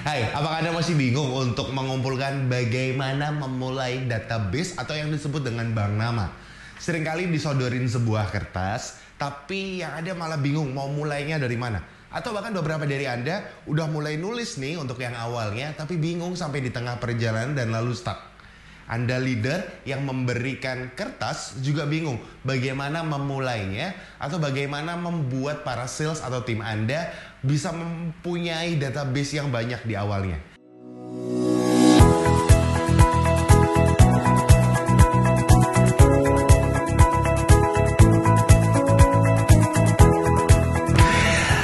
Hai, apakah Anda masih bingung untuk mengumpulkan bagaimana memulai database atau yang disebut dengan bank nama? Seringkali disodorin sebuah kertas, tapi yang ada malah bingung mau mulainya dari mana. Atau bahkan beberapa dari Anda udah mulai nulis nih untuk yang awalnya, tapi bingung sampai di tengah perjalanan dan lalu stuck. Anda leader yang memberikan kertas juga bingung bagaimana memulainya atau bagaimana membuat para sales atau tim Anda bisa mempunyai database yang banyak di awalnya.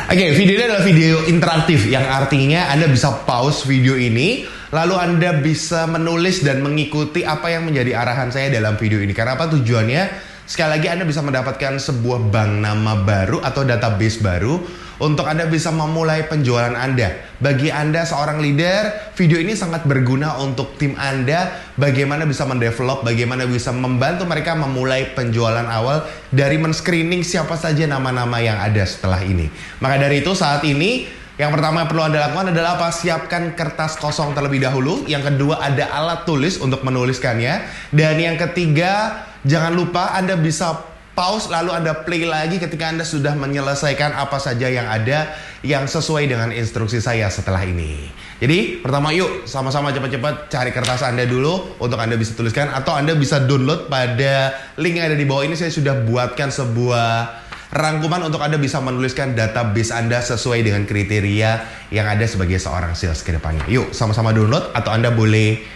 Oke, video ini adalah video interaktif yang artinya Anda bisa pause video ini, lalu Anda bisa menulis dan mengikuti apa yang menjadi arahan saya dalam video ini. Karena apa tujuannya? Sekali lagi Anda bisa mendapatkan sebuah bank nama baru atau database baru untuk Anda bisa memulai penjualan Anda. Bagi Anda seorang leader, video ini sangat berguna untuk tim Anda, bagaimana bisa mendevelop, bagaimana bisa membantu mereka memulai penjualan awal dari men-screening siapa saja nama-nama yang ada setelah ini. Maka dari itu saat ini, yang pertama yang perlu Anda lakukan adalah apa? Siapkan kertas kosong terlebih dahulu. Yang kedua ada alat tulis untuk menuliskannya. Dan yang ketiga, jangan lupa Anda bisa pause lalu Anda play lagi ketika Anda sudah menyelesaikan apa saja yang ada yang sesuai dengan instruksi saya setelah ini. Jadi pertama yuk sama-sama cepat-cepat cari kertas Anda dulu untuk Anda bisa tuliskan. Atau Anda bisa download pada link yang ada di bawah ini. Saya sudah buatkan sebuah rangkuman untuk Anda bisa menuliskan database Anda sesuai dengan kriteria yang ada sebagai seorang sales ke depannya. Yuk sama-sama download atau Anda boleh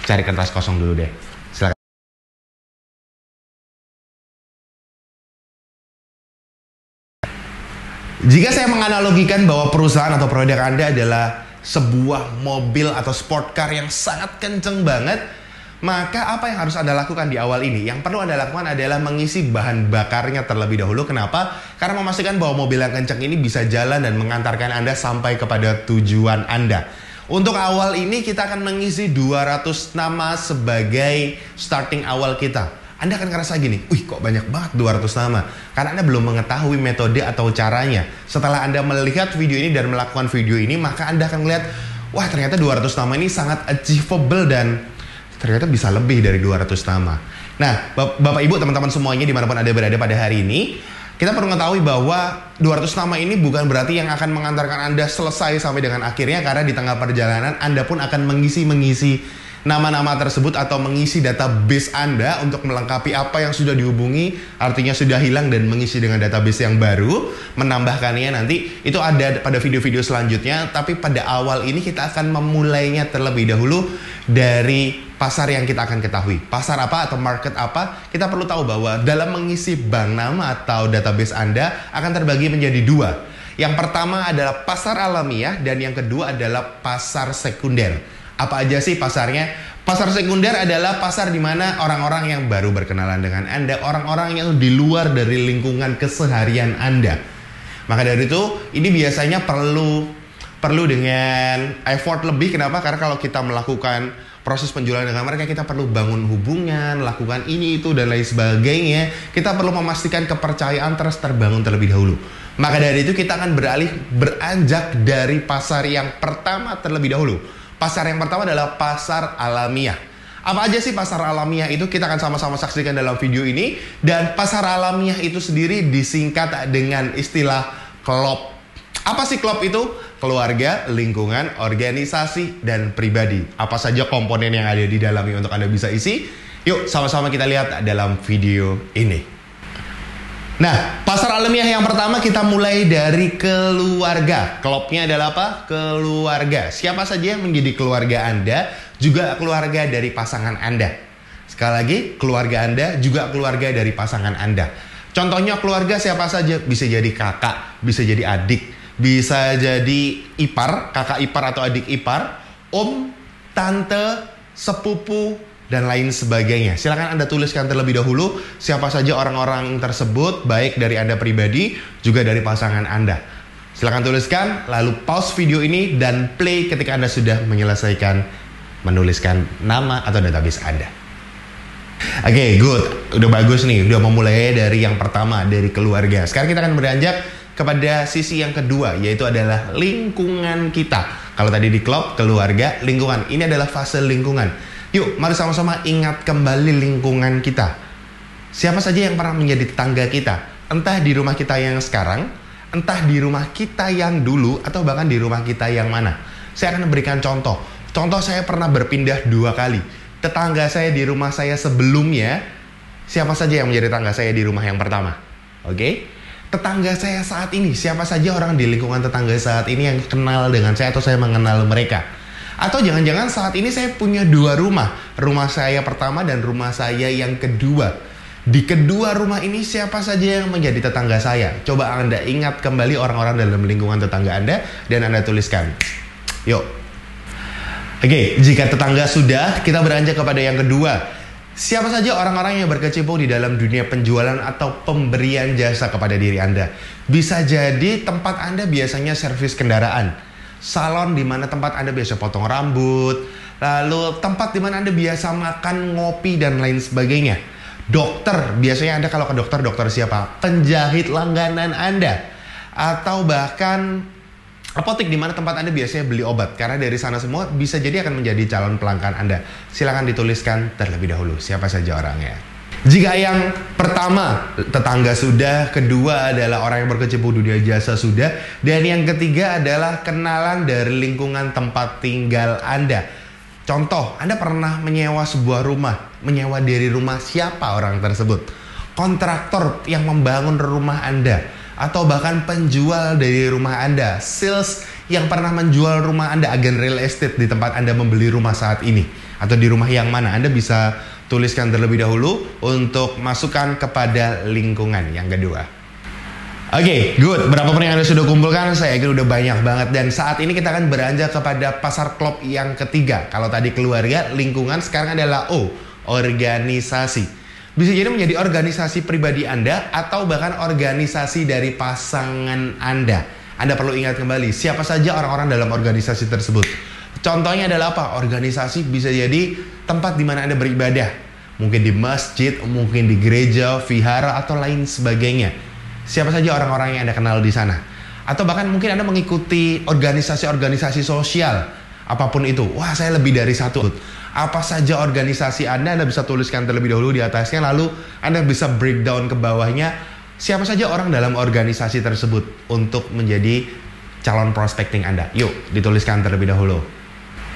cari kertas kosong dulu deh. Silakan. Jika saya menganalogikan bahwa perusahaan atau produk Anda adalah sebuah mobil atau sport car yang sangat kenceng banget, maka apa yang harus Anda lakukan di awal ini? Yang perlu Anda lakukan adalah mengisi bahan bakarnya terlebih dahulu. Kenapa? Karena memastikan bahwa mobil yang kencang ini bisa jalan dan mengantarkan Anda sampai kepada tujuan Anda. Untuk awal ini kita akan mengisi 200 nama sebagai starting awal kita. Anda akan ngerasa gini, wih kok banyak banget 200 nama. Karena Anda belum mengetahui metode atau caranya. Setelah Anda melihat video ini dan melakukan video ini, maka Anda akan melihat, wah ternyata 200 nama ini sangat achievable dan ternyata bisa lebih dari 200 nama. Nah, Bapak Ibu, teman-teman semuanya dimanapun Anda berada pada hari ini, kita perlu mengetahui bahwa 200 nama ini bukan berarti yang akan mengantarkan Anda selesai sampai dengan akhirnya, karena di tengah perjalanan Anda pun akan mengisi nama-nama tersebut atau mengisi database Anda untuk melengkapi apa yang sudah dihubungi, artinya sudah hilang, dan mengisi dengan database yang baru, menambahkannya nanti. Itu ada pada video-video selanjutnya, tapi pada awal ini kita akan memulainya terlebih dahulu dari pasar yang kita akan ketahui. Pasar apa atau market apa? Kita perlu tahu bahwa dalam mengisi bank nama atau database Anda akan terbagi menjadi dua. Yang pertama adalah pasar alamiah dan yang kedua adalah pasar sekunder. Apa aja sih pasarnya? Pasar sekunder adalah pasar di mana orang-orang yang baru berkenalan dengan Anda, orang-orang yang di luar dari lingkungan keseharian Anda. Maka dari itu, ini biasanya perlu dengan effort lebih. Kenapa? Karena kalau kita melakukan proses penjualan dengan mereka, kita perlu bangun hubungan, lakukan ini, itu, dan lain sebagainya. Kita perlu memastikan kepercayaan terus terbangun terlebih dahulu. Maka dari itu kita akan beranjak dari pasar yang pertama terlebih dahulu. Pasar yang pertama adalah pasar alamiah. Apa aja sih pasar alamiah itu? Kita akan sama-sama saksikan dalam video ini. Dan pasar alamiah itu sendiri disingkat dengan istilah KLOP. Apa sih KLOP itu? Keluarga, lingkungan, organisasi, dan pribadi. Apa saja komponen yang ada di dalamnya untuk Anda bisa isi? Yuk sama-sama kita lihat dalam video ini. Nah, pasar alamiah yang pertama kita mulai dari keluarga. KLOP-nya adalah apa? Keluarga. Siapa saja yang menjadi keluarga Anda, juga keluarga dari pasangan Anda. Sekali lagi, keluarga Anda juga keluarga dari pasangan Anda. Contohnya keluarga siapa saja? Bisa jadi kakak, bisa jadi adik, bisa jadi ipar, kakak ipar atau adik ipar, om, tante, sepupu, dan lain sebagainya. Silakan Anda tuliskan terlebih dahulu siapa saja orang-orang tersebut, baik dari Anda pribadi, juga dari pasangan Anda. Silakan tuliskan, lalu pause video ini dan play ketika Anda sudah menyelesaikan menuliskan nama atau database Anda. Oke, good. Udah bagus nih, udah memulai dari yang pertama, dari keluarga. Sekarang kita akan beranjak kepada sisi yang kedua, yaitu adalah lingkungan kita. Kalau tadi di klub, keluarga, lingkungan. Ini adalah fase lingkungan. Yuk, mari sama-sama ingat kembali lingkungan kita. Siapa saja yang pernah menjadi tetangga kita? Entah di rumah kita yang sekarang, entah di rumah kita yang dulu, atau bahkan di rumah kita yang mana. Saya akan memberikan contoh. Contoh, saya pernah berpindah 2 kali. Tetangga saya di rumah saya sebelumnya, siapa saja yang menjadi tetangga saya di rumah yang pertama? Oke? Tetangga saya saat ini, siapa saja orang di lingkungan tetangga saat ini yang kenal dengan saya atau saya mengenal mereka? Atau jangan-jangan saat ini saya punya 2 rumah. Rumah saya pertama dan rumah saya yang kedua. Di kedua rumah ini siapa saja yang menjadi tetangga saya? Coba Anda ingat kembali orang-orang dalam lingkungan tetangga Anda dan Anda tuliskan. Yuk. Oke, jika tetangga sudah, kita beranjak kepada yang kedua. Siapa saja orang-orang yang berkecimpung di dalam dunia penjualan atau pemberian jasa kepada diri Anda? Bisa jadi tempat Anda biasanya servis kendaraan, salon di mana tempat Anda biasa potong rambut, lalu tempat di mana Anda biasa makan, ngopi, dan lain sebagainya. Dokter, biasanya Anda kalau ke dokter siapa? Penjahit langganan Anda. Atau bahkan apotek di mana tempat Anda biasanya beli obat. Karena dari sana semua bisa jadi akan menjadi calon pelanggan Anda. Silakan dituliskan terlebih dahulu siapa saja orangnya. Jika yang pertama tetangga sudah, kedua adalah orang yang berkecimpung dunia jasa sudah, dan yang ketiga adalah kenalan dari lingkungan tempat tinggal Anda. Contoh, Anda pernah menyewa sebuah rumah. Menyewa dari rumah siapa orang tersebut? Kontraktor yang membangun rumah Anda. Atau bahkan penjual dari rumah Anda, sales yang pernah menjual rumah Anda, agen real estate di tempat Anda membeli rumah saat ini, atau di rumah yang mana. Anda bisa tuliskan terlebih dahulu untuk masukkan kepada lingkungan yang kedua. Oke, good. Berapapun yang Anda sudah kumpulkan, saya yakin udah banyak banget. Dan saat ini kita akan beranjak kepada pasar klub yang ketiga. Kalau tadi keluarga, lingkungan, sekarang adalah organisasi. Bisa jadi menjadi organisasi pribadi Anda atau bahkan organisasi dari pasangan Anda. Anda perlu ingat kembali siapa saja orang-orang dalam organisasi tersebut. Contohnya adalah apa? Organisasi bisa jadi tempat di mana Anda beribadah. Mungkin di masjid, mungkin di gereja, vihara, atau lain sebagainya. Siapa saja orang-orang yang Anda kenal di sana. Atau bahkan mungkin Anda mengikuti organisasi-organisasi sosial. Apapun itu. Wah, saya lebih dari satu. Apa saja organisasi Anda bisa tuliskan terlebih dahulu di atasnya, lalu Anda bisa breakdown ke bawahnya siapa saja orang dalam organisasi tersebut untuk menjadi calon prospecting Anda. Yuk, dituliskan terlebih dahulu.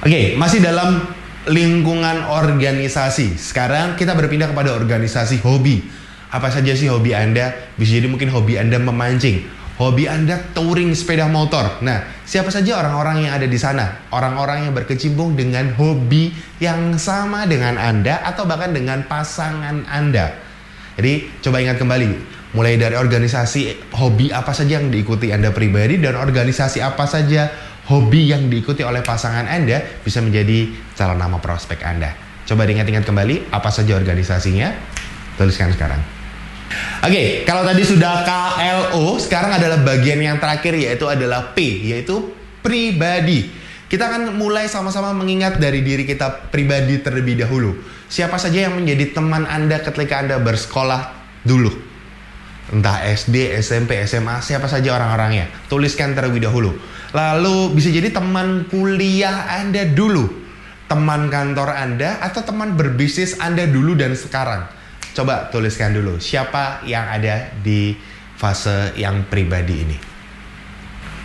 Oke, masih dalam lingkungan organisasi. Sekarang kita berpindah kepada organisasi hobi. Apa saja sih hobi Anda? Bisa jadi mungkin hobi Anda memancing. Hobi Anda touring sepeda motor. Nah, siapa saja orang-orang yang ada di sana? Orang-orang yang berkecimpung dengan hobi yang sama dengan Anda atau bahkan dengan pasangan Anda. Jadi, coba ingat kembali. Mulai dari organisasi hobi apa saja yang diikuti Anda pribadi dan organisasi apa saja hobi yang diikuti oleh pasangan Anda bisa menjadi calon nama prospek Anda. Coba diingat-ingat kembali apa saja organisasinya. Tuliskan sekarang. Oke, kalau tadi sudah KLO, sekarang adalah bagian yang terakhir yaitu adalah P, yaitu pribadi. Kita akan mulai sama-sama mengingat dari diri kita pribadi terlebih dahulu. Siapa saja yang menjadi teman Anda ketika Anda bersekolah dulu? Entah SD, SMP, SMA, siapa saja orang-orangnya. Tuliskan terlebih dahulu. Lalu bisa jadi teman kuliah Anda dulu, teman kantor Anda, atau teman berbisnis Anda dulu dan sekarang. Coba tuliskan dulu siapa yang ada di fase yang pribadi ini.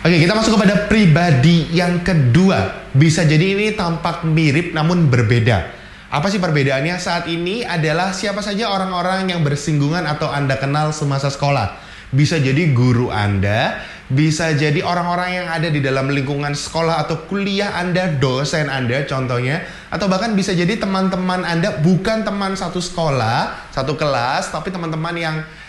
Oke, kita masuk kepada pribadi yang kedua. Bisa jadi ini tampak mirip namun berbeda. Apa sih perbedaannya? Saat ini adalah siapa saja orang-orang yang bersinggungan atau Anda kenal semasa sekolah. Bisa jadi guru Anda, bisa jadi orang-orang yang ada di dalam lingkungan sekolah atau kuliah Anda, dosen Anda contohnya, atau bahkan bisa jadi teman-teman Anda, bukan teman satu sekolah, satu kelas, tapi teman-teman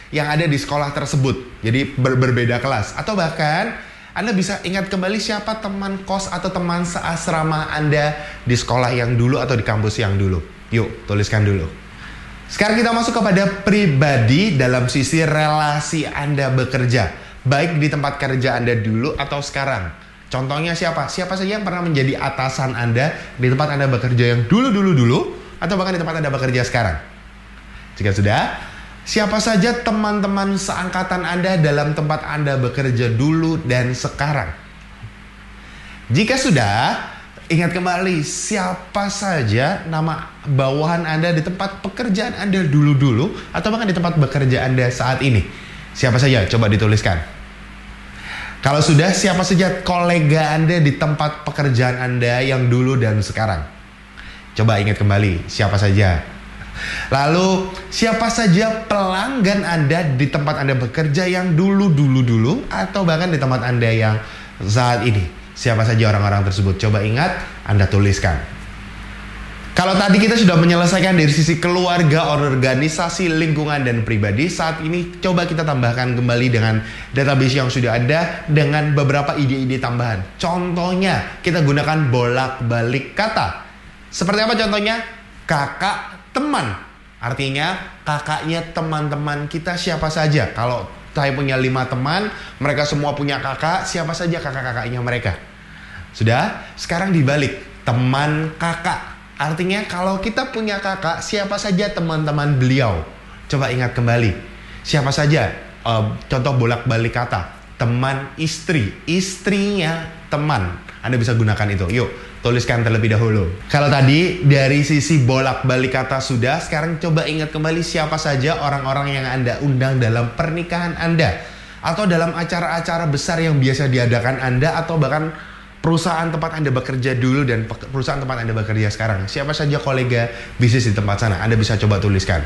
yang ada di sekolah tersebut. Jadi berbeda kelas. Atau bahkan Anda bisa ingat kembali siapa teman kos atau teman seasrama Anda di sekolah yang dulu atau di kampus yang dulu. Yuk, tuliskan dulu. Sekarang kita masuk kepada pribadi dalam sisi relasi Anda bekerja. Baik di tempat kerja Anda dulu atau sekarang. Contohnya siapa? Siapa saja yang pernah menjadi atasan Anda di tempat Anda bekerja yang dulu, atau bahkan di tempat Anda bekerja sekarang. Jika sudah, Siapa saja teman-teman seangkatan Anda dalam tempat Anda bekerja dulu dan sekarang? Jika sudah, ingat kembali siapa saja nama bawahan Anda di tempat pekerjaan Anda dulu-dulu atau bahkan di tempat bekerja Anda saat ini. Siapa saja? Coba dituliskan. Kalau sudah, siapa saja kolega Anda di tempat pekerjaan Anda yang dulu dan sekarang? Coba ingat kembali, siapa saja? Lalu, siapa saja pelanggan Anda di tempat Anda bekerja yang dulu atau bahkan di tempat Anda yang saat ini? Siapa saja orang-orang tersebut? Coba ingat, Anda tuliskan. Kalau tadi kita sudah menyelesaikan dari sisi keluarga, organisasi, lingkungan, dan pribadi, saat ini coba kita tambahkan kembali dengan database yang sudah ada dengan beberapa ide-ide tambahan. Contohnya, kita gunakan bolak-balik kata. Seperti apa contohnya? Kakak, teman. Artinya, kakaknya teman-teman kita siapa saja. Kalau saya punya 5 teman, mereka semua punya kakak, siapa saja kakak-kakaknya mereka? Sudah? Sekarang dibalik, teman kakak. Artinya kalau kita punya kakak, siapa saja teman-teman beliau? Coba ingat kembali. Siapa saja? Contoh bolak-balik kata. Teman istri. Istrinya teman. Anda bisa gunakan itu. Yuk, tuliskan terlebih dahulu. Kalau tadi dari sisi bolak-balik kata sudah, sekarang coba ingat kembali siapa saja orang-orang yang Anda undang dalam pernikahan Anda. Atau dalam acara-acara besar yang biasa diadakan Anda, atau bahkan perusahaan tempat Anda bekerja dulu dan perusahaan tempat Anda bekerja sekarang. Siapa saja kolega bisnis di tempat sana? Anda bisa coba tuliskan.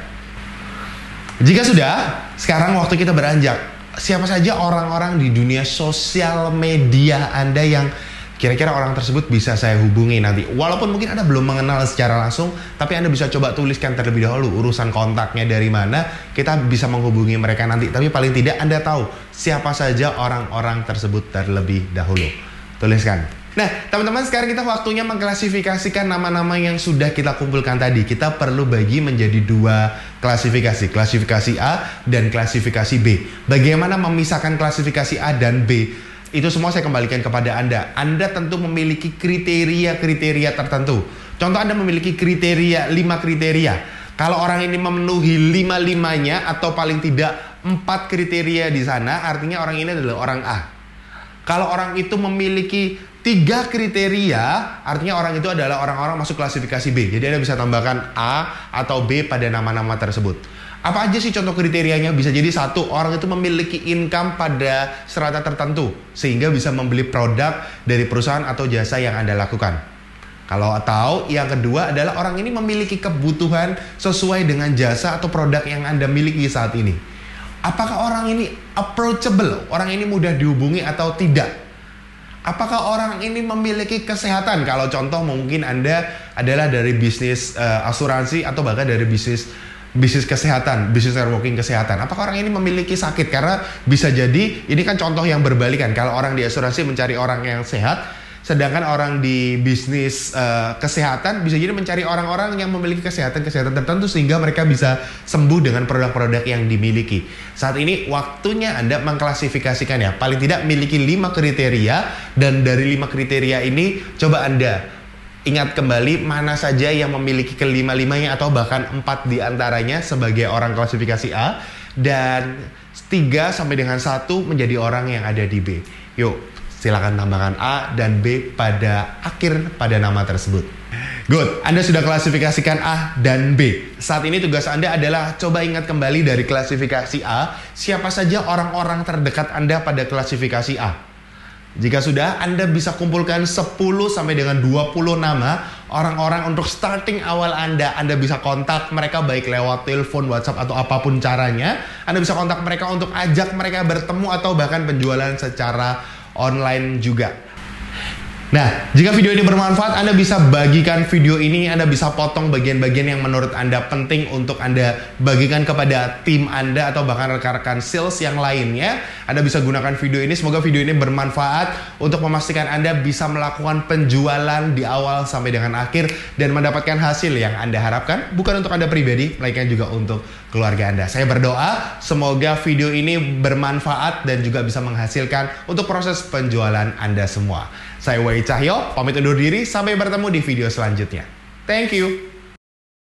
Jika sudah, sekarang waktu kita beranjak. Siapa saja orang-orang di dunia sosial media Anda yang kira-kira orang tersebut bisa saya hubungi nanti. Walaupun mungkin Anda belum mengenal secara langsung, tapi Anda bisa coba tuliskan terlebih dahulu urusan kontaknya dari mana, kita bisa menghubungi mereka nanti. Tapi paling tidak Anda tahu siapa saja orang-orang tersebut terlebih dahulu. Tuliskan. Nah, teman-teman, sekarang kita waktunya mengklasifikasikan nama-nama yang sudah kita kumpulkan tadi. Kita perlu bagi menjadi 2 klasifikasi. Klasifikasi A dan klasifikasi B. Bagaimana memisahkan klasifikasi A dan B? Itu semua saya kembalikan kepada Anda. Anda tentu memiliki kriteria-kriteria tertentu. Contoh, Anda memiliki kriteria 5 kriteria. Kalau orang ini memenuhi 5-5-nya atau paling tidak 4 kriteria di sana, artinya orang ini adalah orang A. Kalau orang itu memiliki 3 kriteria, artinya orang itu adalah orang-orang masuk klasifikasi B. Jadi Anda bisa tambahkan A atau B pada nama-nama tersebut. Apa aja sih contoh kriterianya? Bisa jadi 1, orang itu memiliki income pada strata tertentu, sehingga bisa membeli produk dari perusahaan atau jasa yang Anda lakukan. Atau yang kedua adalah orang ini memiliki kebutuhan sesuai dengan jasa atau produk yang Anda miliki saat ini. Apakah orang ini approachable? Orang ini mudah dihubungi atau tidak? Apakah orang ini memiliki kesehatan? Kalau contoh mungkin Anda adalah dari bisnis asuransi atau bahkan dari bisnis kesehatan, bisnis networking kesehatan. Apakah orang ini memiliki sakit? Karena bisa jadi, ini kan contoh yang berbalikan. Kalau orang di asuransi mencari orang yang sehat, sedangkan orang di bisnis kesehatan bisa jadi mencari orang-orang yang memiliki kesehatan tertentu sehingga mereka bisa sembuh dengan produk-produk yang dimiliki. Saat ini waktunya Anda mengklasifikasikan ya. Paling tidak miliki 5 kriteria, dan dari 5 kriteria ini coba Anda ingat kembali mana saja yang memiliki ke-5-5-nya atau bahkan 4 diantaranya sebagai orang klasifikasi A, dan 3 sampai dengan 1 menjadi orang yang ada di B. Yuk, silakan tambahkan A dan B pada akhir pada nama tersebut. Good, Anda sudah klasifikasikan A dan B. Saat ini tugas Anda adalah coba ingat kembali dari klasifikasi A, siapa saja orang-orang terdekat Anda pada klasifikasi A. Jika sudah, Anda bisa kumpulkan 10 sampai dengan 20 nama orang-orang untuk starting awal Anda. Anda bisa kontak mereka baik lewat telepon, WhatsApp, atau apapun caranya. Anda bisa kontak mereka untuk ajak mereka bertemu atau bahkan penjualan secara online juga. Nah, jika video ini bermanfaat, Anda bisa bagikan video ini, Anda bisa potong bagian-bagian yang menurut Anda penting untuk Anda bagikan kepada tim Anda atau bahkan rekan-rekan sales yang lainnya. Anda bisa gunakan video ini, semoga video ini bermanfaat untuk memastikan Anda bisa melakukan penjualan di awal sampai dengan akhir dan mendapatkan hasil yang Anda harapkan, bukan untuk Anda pribadi, melainkan juga untuk keluarga Anda. Saya berdoa semoga video ini bermanfaat dan juga bisa menghasilkan untuk proses penjualan Anda semua. Saya Wahid Cahyo, pamit undur diri, sampai bertemu di video selanjutnya. Thank you.